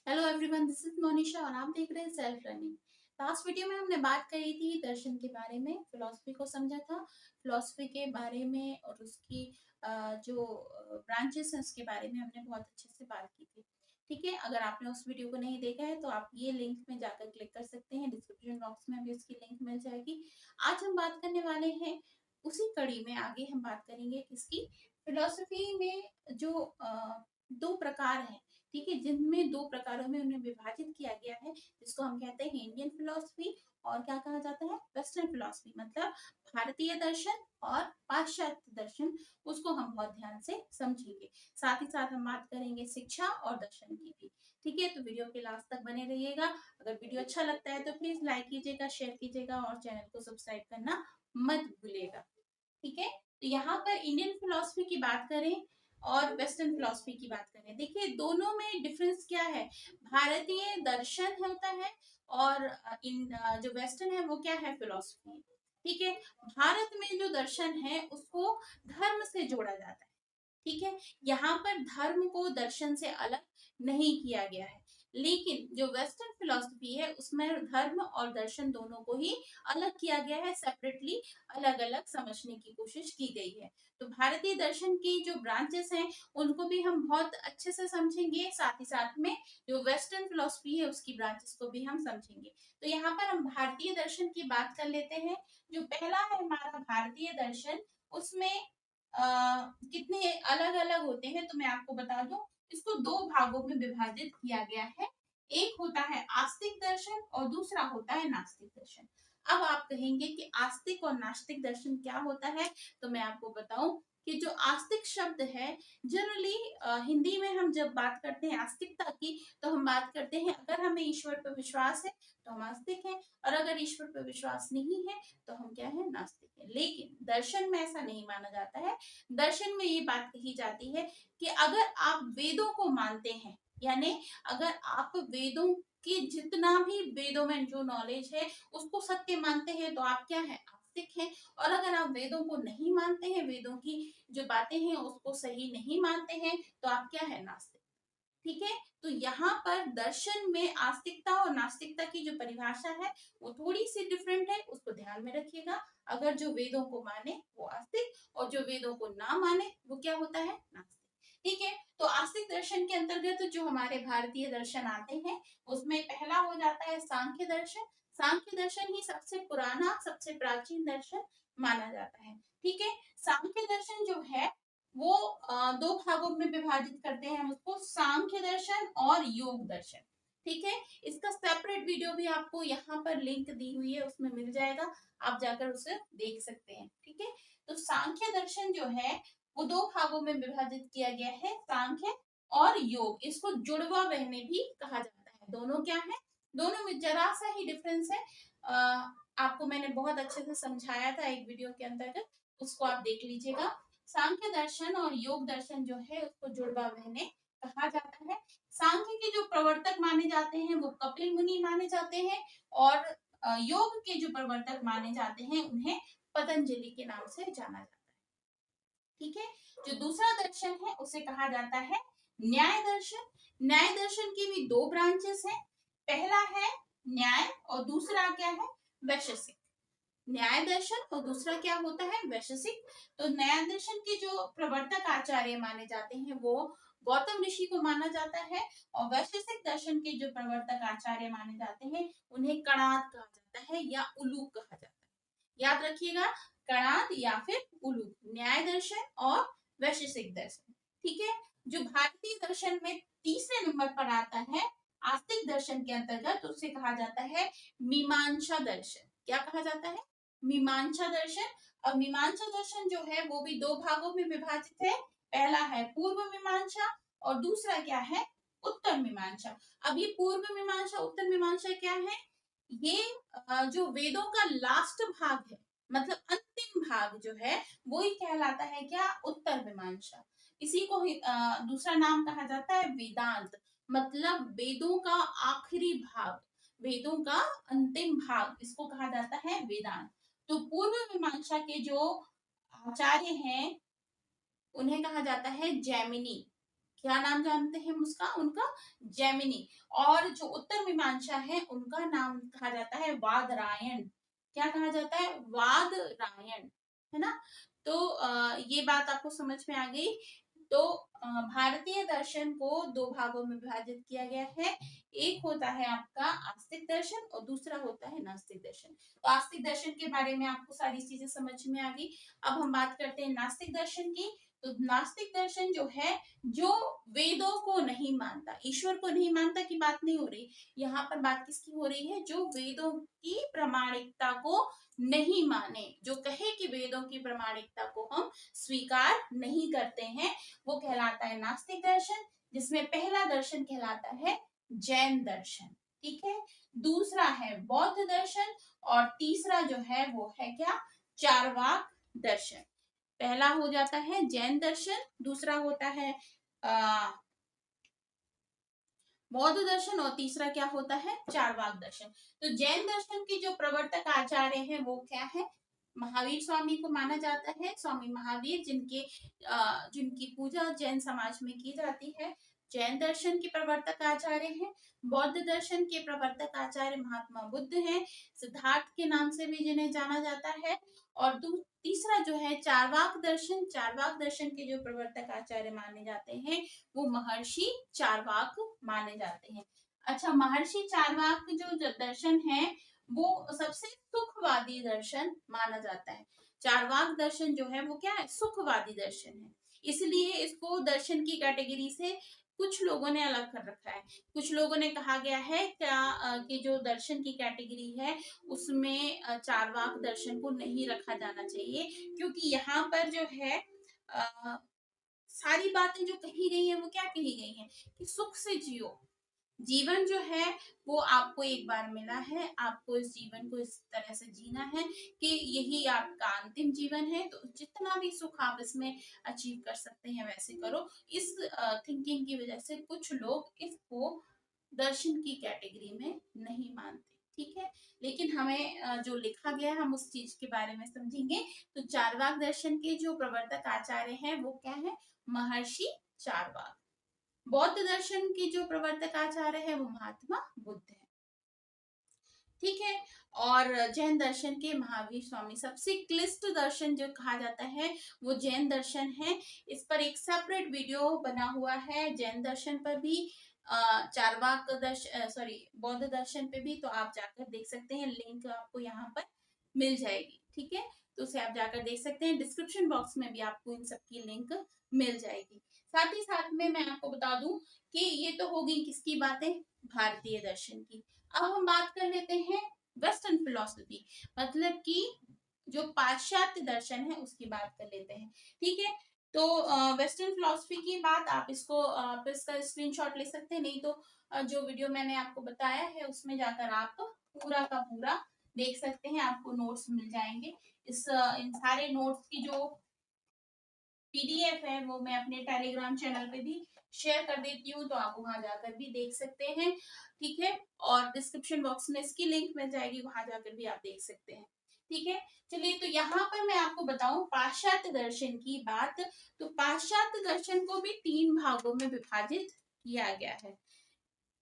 Hello everyone, this is Monisha और आप देख रहे हैं सेल्फ लर्निंग। लास्ट वीडियो में हमने बात करी थी दर्शन के बारे में, फिलॉसफी को समझा था। फिलॉसफी के बारे में और उसकी जो ब्रांचेस हैं उसके बारे में हमने बहुत अच्छे से बात की थी। ठीक है, अगर आपने उस वीडियो को नहीं देखा है तो आप ये लिंक में जाकर क्लिक कर सकते हैं, डिस्क्रिप्शन बॉक्स में भी उसकी लिंक मिल जाएगी। आज हम बात करने वाले हैं उसी कड़ी में, आगे हम बात करेंगे किसकी, फिलॉसफी में जो दो प्रकार हैं। ठीक है, जिनमें दो प्रकारों में उन्हें विभाजित किया गया है, जिसको हम कहते हैं इंडियन फिलोसफी और क्या कहा जाता है, वेस्टर्न फिलोसफी। मतलब भारतीय दर्शन और पाश्चात्य दर्शन, उसको हम बहुत ध्यान से समझेंगे। साथ ही साथ हम बात करेंगे शिक्षा और दर्शन की भी। ठीक है, तो वीडियो के लास्ट तक बने रहिएगा। अगर वीडियो अच्छा लगता है तो प्लीज लाइक कीजिएगा, शेयर कीजिएगा और चैनल को सब्सक्राइब करना मत भूलिएगा। ठीक है, तो यहाँ पर इंडियन फिलोसफी की बात करें और वेस्टर्न फिलोसफी की बात करें, देखिए दोनों में डिफरेंस क्या है। भारतीय दर्शन होता है और जो वेस्टर्न है वो क्या है, फिलोसफी। ठीक है, भारत में जो दर्शन है उसको धर्म से जोड़ा जाता है। ठीक है, यहाँ पर धर्म को दर्शन से अलग नहीं किया गया है, लेकिन जो वेस्टर्न फिलोसफी है उसमें धर्म और दर्शन दोनों को ही अलग किया गया है, सेपरेटली अलग अलग समझने की कोशिश की गई है। तो भारतीय दर्शन की जो ब्रांचेस हैं उनको भी हम बहुत अच्छे से समझेंगे, साथ ही साथ में जो वेस्टर्न फिलोसफी है उसकी ब्रांचेस को भी हम समझेंगे। तो यहाँ पर हम भारतीय दर्शन की बात कर लेते हैं। जो पहला है हमारा भारतीय दर्शन, उसमें कितने अलग अलग होते हैं तो मैं आपको बता दूं। इसको दो भागों में विभाजित किया गया है। एक होता है आस्तिक दर्शन और दूसरा होता है नास्तिक दर्शन। अब आप कहेंगे कि आस्तिक और नास्तिक दर्शन क्या होता है, तो मैं आपको बताऊं कि जो आस्तिक शब्द है, जनरली हिंदी में हम जब बात करते हैं आस्तिकता की, तो हम बात करते हैं अगर हमें ईश्वर पर विश्वास है तो हम आस्तिक हैं, और अगर ईश्वर पर विश्वास नहीं है तो हम क्या है, नास्तिक है। लेकिन दर्शन में ऐसा नहीं माना जाता है। दर्शन में ये बात कही जाती है कि अगर आप वेदों को मानते हैं, यानी अगर आप वेदों कि जितना भी वेदों में जो नॉलेज है उसको सत्य मानते हैं तो आप क्या है, आस्तिक हैं। और अगर आप वेदों को नहीं मानते हैं, वेदों की जो बातें हैं उसको सही नहीं मानते हैं, तो आप क्या है, नास्तिक। ठीक है, तो यहाँ पर दर्शन में आस्तिकता और नास्तिकता की जो परिभाषा है वो थोड़ी सी डिफरेंट है, उसको ध्यान में रखिएगा। अगर जो वेदों को माने वो आस्तिक, और जो वेदों को ना माने वो क्या होता है, नास्तिक। ठीक है, तो आस्तिक दर्शन के अंतर्गत जो हमारे भारतीय दर्शन आते हैं उसमें पहला हो जाता है सांख्य दर्शन। सांख्य दर्शन ही सबसे पुराना, सबसे प्राचीन दर्शन माना जाता है। ठीक है, सांख्य दर्शन जो है वो दो भागों में विभाजित करते हैं हम उसको, सांख्य दर्शन और योग दर्शन। ठीक है, इसका सेपरेट वीडियो भी आपको यहाँ पर लिंक दी हुई है, उसमें मिल जाएगा, आप जाकर उसे देख सकते हैं। ठीक है, तो सांख्य दर्शन जो है वो दो भागों में विभाजित किया गया है, सांख्य और योग। इसको जुड़वा बहने भी कहा जाता है। दोनों क्या है, दोनों में जरा सा ही डिफरेंस है। आपको मैंने बहुत अच्छे से समझाया था एक वीडियो के अंतर्गत, उसको आप देख लीजिएगा। सांख्य दर्शन और योग दर्शन जो है उसको जुड़वा बहने कहा जाता है। सांख्य के जो प्रवर्तक माने जाते हैं वो कपिल मुनि माने जाते हैं, और योग के जो प्रवर्तक माने जाते हैं उन्हें पतंजलि के नाम से जाना जाता है। ठीक है, जो दूसरा दर्शन है उसे कहा जाता है न्याय दर्शन। न्याय दर्शन की भी दो ब्रांचेस हैं। पहला है न्याय और दूसरा क्या है, वैशेषिक। न्याय दर्शन और दूसरा क्या होता है, वैशेषिक। तो न्याय दर्शन के जो प्रवर्तक आचार्य माने जाते हैं वो गौतम ऋषि को माना जाता है, और वैशेषिक दर्शन के जो प्रवर्तक आचार्य माने जाते हैं उन्हें कणाद कहा जाता है या उलूक कहा जाता है। याद रखिएगा, कणाद या फिर उलूक, न्याय दर्शन और वैशेषिक दर्शन। ठीक है, जो भारतीय दर्शन में तीसरे नंबर पर आता है आस्तिक दर्शन के अंतर्गत, उसे कहा जाता है मीमांसा दर्शन। क्या कहा जाता है, मीमांसा दर्शन। अब मीमांसा दर्शन जो है वो भी दो भागों में विभाजित है। पहला है पूर्व मीमांसा और दूसरा क्या है, उत्तर मीमांसा। अब ये पूर्व मीमांसा उत्तर मीमांसा क्या है, ये जो वेदों का लास्ट भाग है, मतलब अंतिम भाग जो है वो ही कहलाता है क्या, उत्तर मीमांसा। इसी को ही दूसरा नाम कहा जाता है वेदांत। मतलब वेदों का आखिरी भाग, वेदों का अंतिम भाग, इसको कहा जाता है वेदांत। तो पूर्व मीमांसा के जो आचार्य हैं उन्हें कहा जाता है जैमिनी। क्या नाम जानते हैं उसका, उनका, जैमिनी। और जो उत्तर मीमांसा है उनका नाम कहा जाता है वादरायण। क्या कहा जाता है? वादरायण, है ना। तो ये बात आपको समझ में आ गई। तो भारतीय दर्शन को दो भागों में विभाजित किया गया है। एक होता है आपका आस्तिक दर्शन और दूसरा होता है नास्तिक दर्शन। तो आस्तिक दर्शन के बारे में आपको सारी चीजें समझ में आ गई। अब हम बात करते हैं नास्तिक दर्शन की। तो नास्तिक दर्शन जो है, जो वेदों को नहीं मानता, ईश्वर को नहीं मानता की बात नहीं हो रही, यहाँ पर बात किसकी हो रही है? जो वेदों की प्रामाणिकता को नहीं माने, जो कहे कि वेदों की प्रामाणिकता को हम स्वीकार नहीं करते हैं, वो कहलाता है नास्तिक दर्शन। जिसमें पहला दर्शन कहलाता है जैन दर्शन, ठीक है। दूसरा है बौद्ध दर्शन और तीसरा जो है वो है क्या? चार्वाक दर्शन। पहला हो जाता है जैन दर्शन, दूसरा होता है बौद्ध दर्शन और तीसरा क्या होता है? चार्वाक दर्शन। तो जैन दर्शन के जो प्रवर्तक आचार्य हैं वो क्या है? महावीर स्वामी को माना जाता है। स्वामी महावीर जिनकी पूजा जैन समाज में की जाती है, जैन दर्शन के प्रवर्तक आचार्य हैं। बौद्ध दर्शन के प्रवर्तक आचार्य महात्मा बुद्ध हैं, सिद्धार्थ के नाम से भी जिन्हें जाना जाता है। और तीसरा जो है चार्वाक दर्शन, चार्वाक दर्शन के जो प्रवर्तक आचार्य माने जाते हैं वो महर्षि चार्वाक माने जाते हैं। अच्छा, महर्षि चार्वाक जो दर्शन है वो सबसे सुखवादी दर्शन माना जाता है। चार्वाक दर्शन जो है वो क्या है? सुखवादी दर्शन है। इसलिए इसको दर्शन की कैटेगरी से कुछ लोगों ने अलग कर रखा है। कुछ लोगों ने कहा गया है क्या कि जो दर्शन की कैटेगरी है उसमें चार्वाक दर्शन को नहीं रखा जाना चाहिए, क्योंकि यहाँ पर जो है सारी बातें जो कही गई हैं वो क्या कही गई हैं कि सुख से जियो। जीवन जो है वो आपको एक बार मिला है, आपको इस जीवन को इस तरह से जीना है कि यही आपका अंतिम जीवन है। तो जितना भी सुख आप इसमें अचीव कर सकते हैं वैसे करो। इस थिंकिंग की वजह से कुछ लोग इसको दर्शन की कैटेगरी में नहीं मानते, ठीक है। लेकिन हमें जो लिखा गया है हम उस चीज के बारे में समझेंगे। तो चार्वाक दर्शन के जो प्रवर्तक आचार्य हैं वो क्या है? महर्षि चार्वाक। बौद्ध दर्शन के जो प्रवर्तक आचार्य है वो महात्मा बुद्ध है, ठीक है। और जैन दर्शन के महावीर स्वामी। सबसे क्लिष्ट दर्शन जो कहा जाता है वो जैन दर्शन है। इस पर एक सेपरेट वीडियो बना हुआ है जैन दर्शन पर भी, चारवाक दर्शन सॉरी बौद्ध दर्शन पे भी, तो आप जाकर देख सकते हैं। लिंक आपको यहाँ पर मिल जाएगी, ठीक है। तो उसे आप जाकर देख सकते हैं। डिस्क्रिप्शन बॉक्स में भी आपको इन सब की लिंक मिल जाएगी। साथ ही साथ में मैं आपको बता दूं कि ये तो हो गई किसकी बातें? भारतीय दर्शन की। अब हम बात कर लेते हैं वेस्टर्न फिलोसफी, मतलब कि जो पाश्चात्य दर्शन है उसकी बात कर लेते हैं, ठीक है। तो वेस्टर्न फिलोसफी की बात आप इसका स्क्रीनशॉट ले सकते हैं, नहीं तो जो वीडियो मैंने आपको बताया है उसमें जाकर आप पूरा का पूरा देख सकते हैं। आपको नोट्स मिल जाएंगे। इन सारे नोट्स की जो पीडीएफ है वो मैं अपने टेलीग्राम चैनल पे भी शेयर कर देती हूँ, तो आप वहां जाकर भी देख सकते हैं, ठीक है। और डिस्क्रिप्शन बॉक्स में इसकी लिंक मिल जाएगी, वहां जाकर भी आप देख सकते हैं, ठीक है। चलिए, तो यहाँ पर मैं आपको बताऊं पाश्चात्य दर्शन की बात। तो पाश्चात्य दर्शन को भी तीन भागों में विभाजित किया गया है।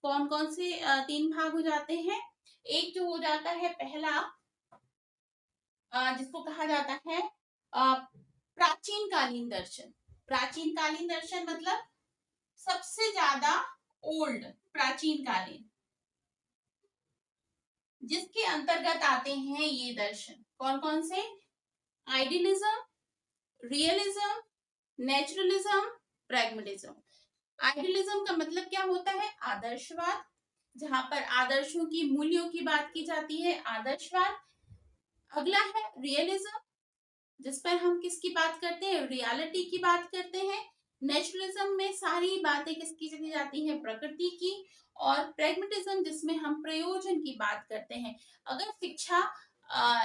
कौन कौन से तीन भाग हो जाते हैं? एक जो हो जाता है पहला, जिसको कहा जाता है प्राचीन कालीन दर्शन। प्राचीन कालीन दर्शन मतलब सबसे ज्यादा ओल्ड, प्राचीन कालीन, जिसके अंतर्गत आते हैं ये दर्शन। कौन कौन से? Idealism, realism, naturalism, pragmatism. Idealism का मतलब क्या होता है? आदर्शवाद, जहां पर आदर्शों की, मूल्यों की बात की जाती है, आदर्शवाद। अगला है रियलिज्म, जिस पर हम किसकी बात करते हैं? रियलिटी की बात करते हैं। नेचुरलिज्म में सारी बातें किसकी चली जाती हैं? प्रकृति की। और प्रैग्मेटिज्म जिसमें हम प्रयोजन की बात करते हैं। अगर शिक्षा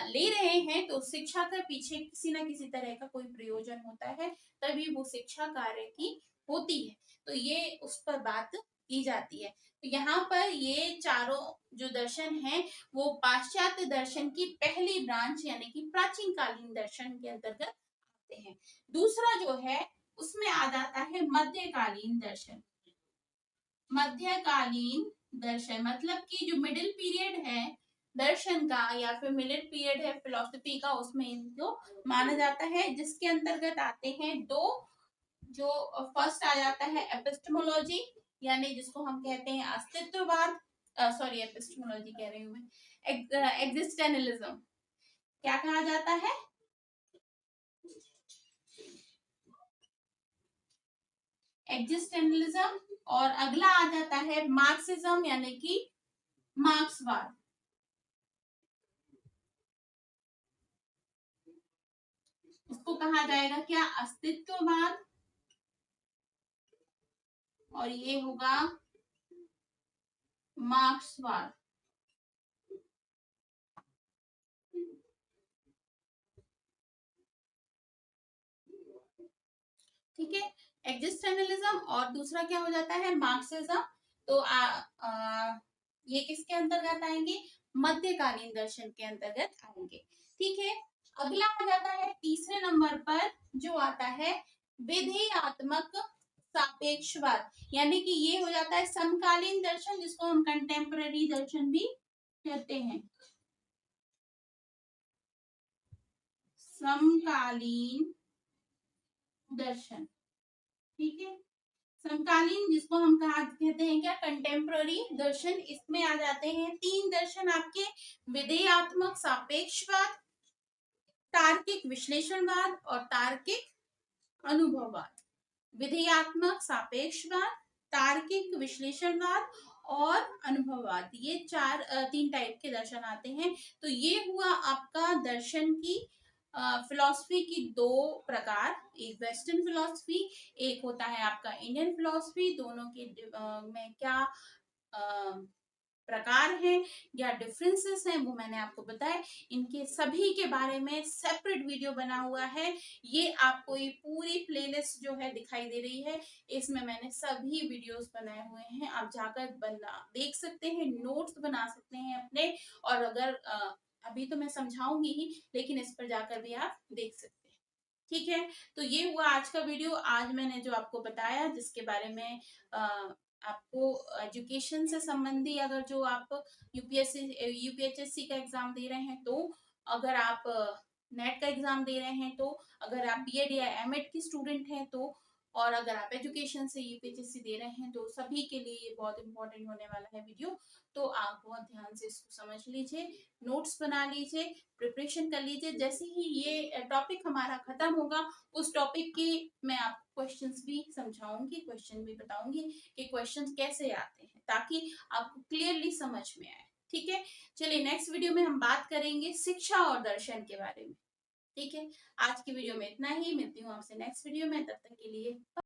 ले रहे हैं तो शिक्षा के पीछे किसी ना किसी तरह का कोई प्रयोजन होता है, तभी वो शिक्षा कार्य की होती है। तो ये उस पर बात की जाती है। तो यहाँ पर ये चारों जो दर्शन है वो पाश्चात्य दर्शन की पहली ब्रांच यानी कि प्राचीन कालीन दर्शन के अंतर्गत आते हैं। दूसरा जो है उसमें आ जाता है मध्यकालीन दर्शन। मध्यकालीन दर्शन मतलब कि जो मिडिल पीरियड है दर्शन का या फिर मिडिल पीरियड है फिलोसफी का, उसमें इनको माना जाता है, जिसके अंतर्गत आते हैं दो। जो फर्स्ट आ जाता है एपिस्टेमोलॉजी, यानी जिसको हम कहते हैं अस्तित्ववाद, सॉरी एपिस्टेमोलॉजी कह रही हूँ मैं, एग्जिस्टेंशलिज्म क्या कहा जाता है, एग्जिस्टेंशलिज्म। और अगला आ जाता है मार्क्सिज्म यानी कि मार्क्सवाद। इसको कहा जाएगा क्या, अस्तित्ववाद, और ये होगा मार्क्सवाद। ठीक है, एग्जिस्टेंशलिज्म और दूसरा क्या हो जाता है मार्क्सिज्म। तो ये किसके अंतर्गत आएंगे, मध्यकालीन दर्शन के अंतर्गत आएंगे। ठीक है, अगला आ जाता है तीसरे नंबर पर, जो आता है विधेयात्मक सापेक्षवाद, यानी कि ये हो जाता है समकालीन दर्शन, जिसको हम कंटेम्पररी दर्शन भी कहते हैं। समकालीन दर्शन, ठीक है, समकालीन जिसको हम कहा कहते हैं क्या, कंटेम्प्ररी दर्शन। इसमें आ जाते हैं तीन दर्शन आपके, विधेयात्मक सापेक्षवाद, तार्किक विश्लेषणवाद और तार्किक अनुभववाद। विधेयात्मक सापेक्षवाद, तार्किक विश्लेषणवाद और अनुभववाद, ये तीन टाइप के दर्शन आते हैं। तो ये हुआ आपका दर्शन की फिलॉसफी की दो प्रकार, एक वेस्टर्न फिलॉसफी, एक होता है आपका इंडियन फिलॉसफी। दोनों के में क्या प्रकार है या डिफरेंसेस हैं वो मैंने आपको बताया। इनके सभी के बारे में सेपरेट वीडियो बना हुआ है। ये आपको ये पूरी प्लेलिस्ट जो है दिखाई दे रही है, इसमें मैंने सभी वीडियोस बनाए हुए हैं, आप जाकर बना देख सकते हैं, नोट्स बना सकते हैं अपने। और अगर अभी तो मैं समझाऊंगी ही, लेकिन इस पर जाकर भी आप देख सकते हैं। ठीक है, तो ये हुआ आज का वीडियो। आज मैंने जो आपको बताया, जिसके बारे में आपको एजुकेशन से संबंधी, अगर जो आप यूपीएससी यूपीएचएससी का एग्जाम दे रहे हैं, तो अगर आप नेट का एग्जाम दे रहे हैं, तो अगर आप बीएड या एमएड की स्टूडेंट हैं, तो और अगर आप एजुकेशन से यूपीएचएससी दे रहे हैं, तो सभी के लिए ये बहुत इंपॉर्टेंट होने वाला है वीडियो। तो आप बहुत ध्यान से इसको समझ लीजिए, नोट्स बना लीजिए, प्रिपरेशन कर लीजिए। जैसे ही ये टॉपिक हमारा खत्म होगा, उस टॉपिक की मैं आपको क्वेश्चंस भी समझाऊंगी, क्वेश्चन भी बताऊंगी कि क्वेश्चंस कैसे आते हैं, ताकि आपको क्लियरली समझ में आए। ठीक है, चलिए नेक्स्ट वीडियो में हम बात करेंगे शिक्षा और दर्शन के बारे में। ठीक है, आज की वीडियो में इतना ही, मिलती हूँ आपसे नेक्स्ट वीडियो में, तब तक के लिए